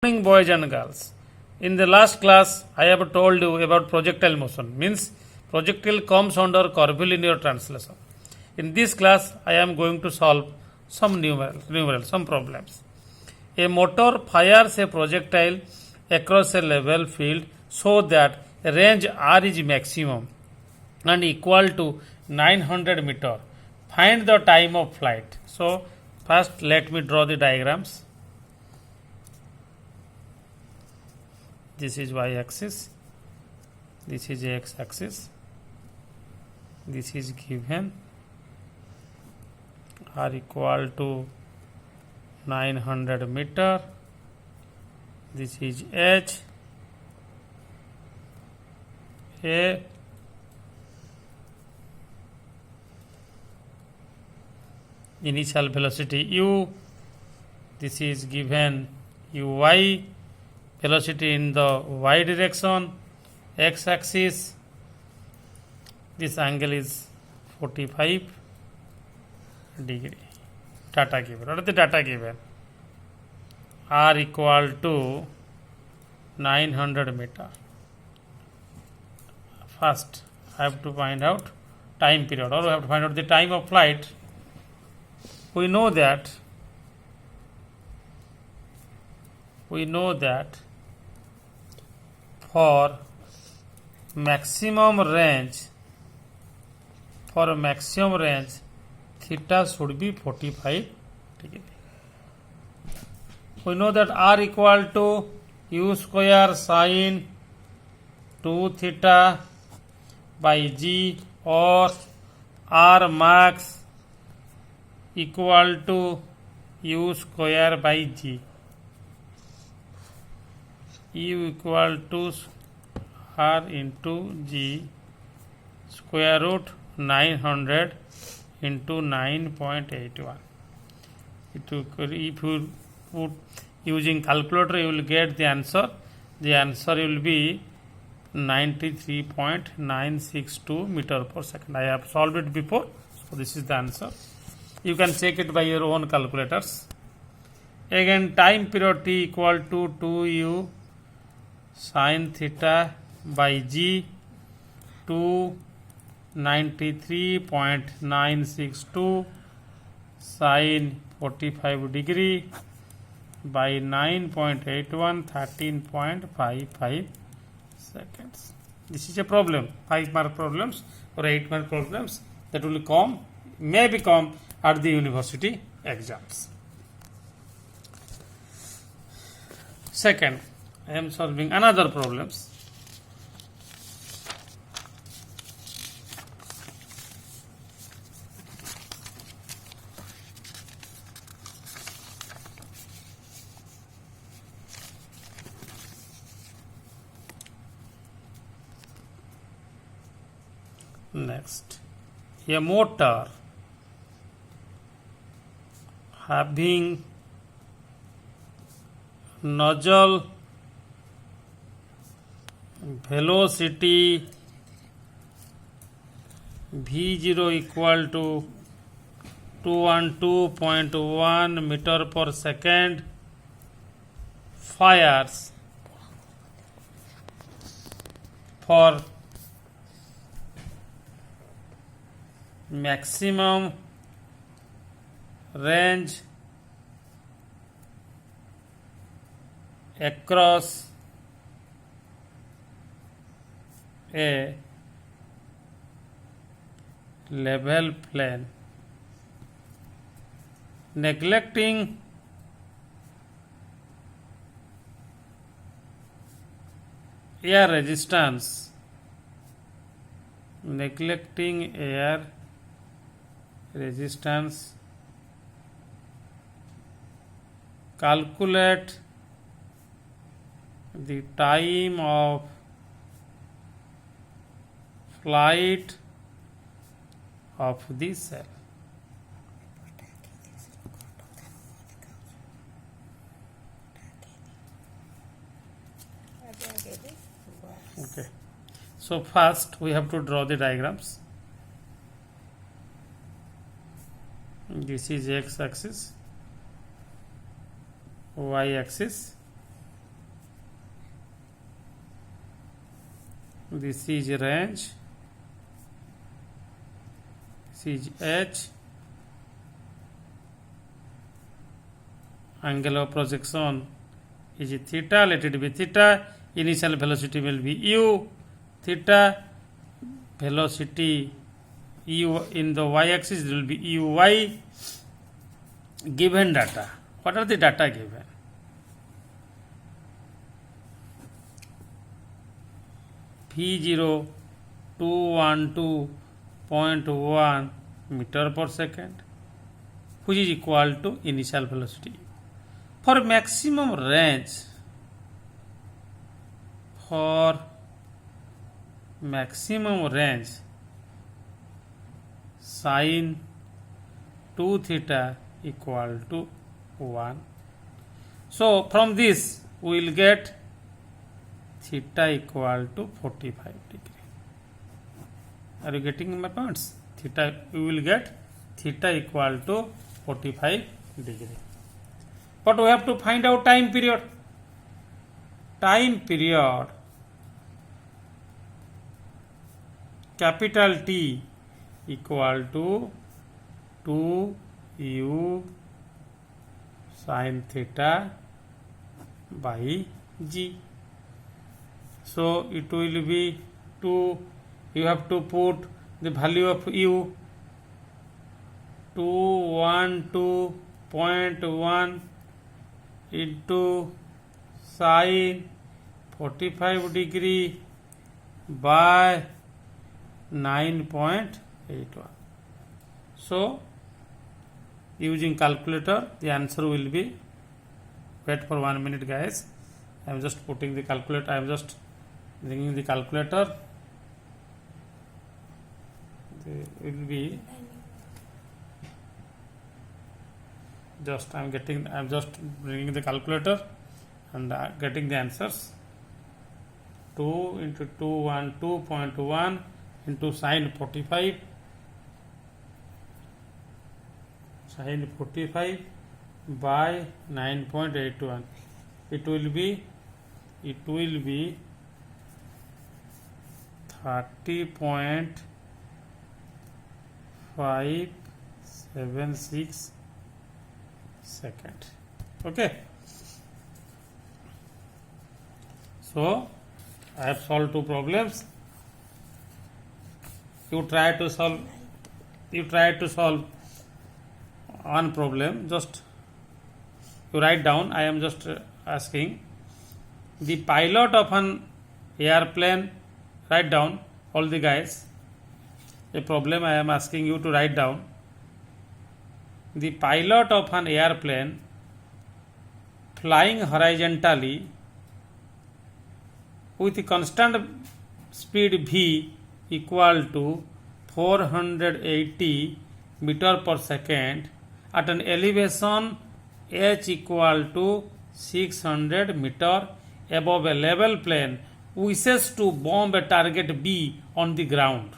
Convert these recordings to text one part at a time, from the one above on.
Morning, boys and girls. In the last class, I have told you about projectile motion. Means projectile comes under curvilinear translation. In this class, I am going to solve some some problems. A motor fires a projectile across a level field so that range R is maximum and equal to 900 meter. Find the time of flight. So, first let me draw the diagrams. This is y axis, this is x axis, this is given r equal to 900 meter, this is h, a, initial velocity u, this is given uy, velocity in the y direction, x axis, this angle is 45 degree. Data given. What are the data given? R equal to 900 meter. First, I have to find out time period, or we have to find out the time of flight. We know that for maximum range, theta should be 45 degree. We know that r equal to u square sine 2 theta by g, or r max equal to u square by g. U equal to r into g square root 900 into 9.81. If you put using calculator, you will get the answer. The answer will be 93.962 meter per second. I have solved it before, so this is the answer. You can check it by your own calculators. Again, time period t equal to 2u sin theta by g, 293.962 sin 45 degree by 9.81, 13.55 seconds. This is a problem. 5-mark problems or 8-mark problems that will may become at the university exams. Second, I am solving another problems. Next, a motor having nozzle velocity v0 equal to 212.1 meter per second fires for maximum range across a level plane, neglecting air resistance, calculate the time of flight of the cell. Okay. So first we have to draw the diagrams. This is x axis, y axis, this is range, this is h, angle of projection is theta, let it be theta, initial velocity will be u, theta, velocity u in the y-axis will be uy. Given data, what are the data given? V0 212.1 meter per second, which is equal to initial velocity. For maximum range, sin 2 theta equal to 1. So from this we will get theta equal to 45 degree. Are you getting my points? Theta, we will get theta equal to 45 degree. But we have to find out time period. Time period capital T equal to 2u sin theta by g. So it will be 2, you have to put the value of u, 212.1 into sin 45 degree by 9.81. So using calculator the answer will be, wait for 1 minute guys, I am just putting the calculator, I am just bringing the calculator. It will be just I am just bringing the calculator and getting the answers. 2 into 212.1 into sin 45 by 9.81. It will be 30.576 second. Okay, so I have solved two problems. You try to solve one problem. Just you write down. I am just asking the pilot of an airplane. Write down, all the guys, a problem I am asking you to write down. The pilot of an airplane flying horizontally with constant speed v equal to 480 meter per second at an elevation h equal to 600 meter above a level plane wishes to bomb a target B on the ground.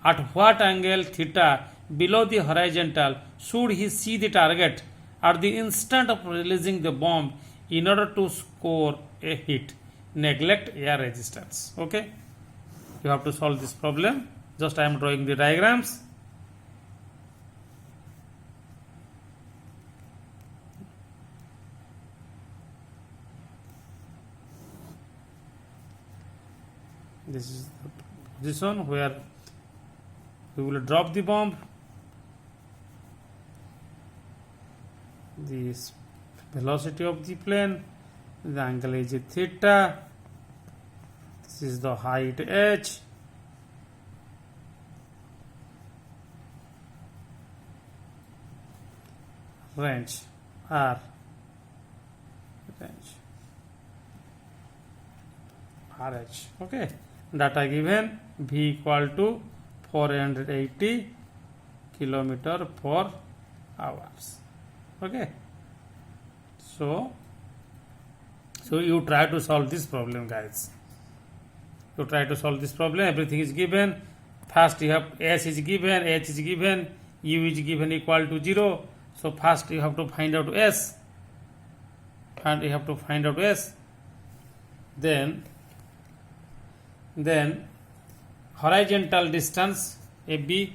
At what angle theta below the horizontal should he see the target at the instant of releasing the bomb in order to score a hit? Neglect air resistance. Okay, you have to solve this problem. Just I am drawing the diagrams. This is the position where we will drop the bomb. This velocity of the plane, the angle is theta, this is the height h, range r, range rh. Okay, data given v equal to 480 kilometer per hours. Okay, so you try to solve this problem, guys. You try to solve this problem. Everything is given. First you have s is given, h is given, u is given equal to 0. So first you have to find out s, and you have to find out s. Then Then horizontal distance AB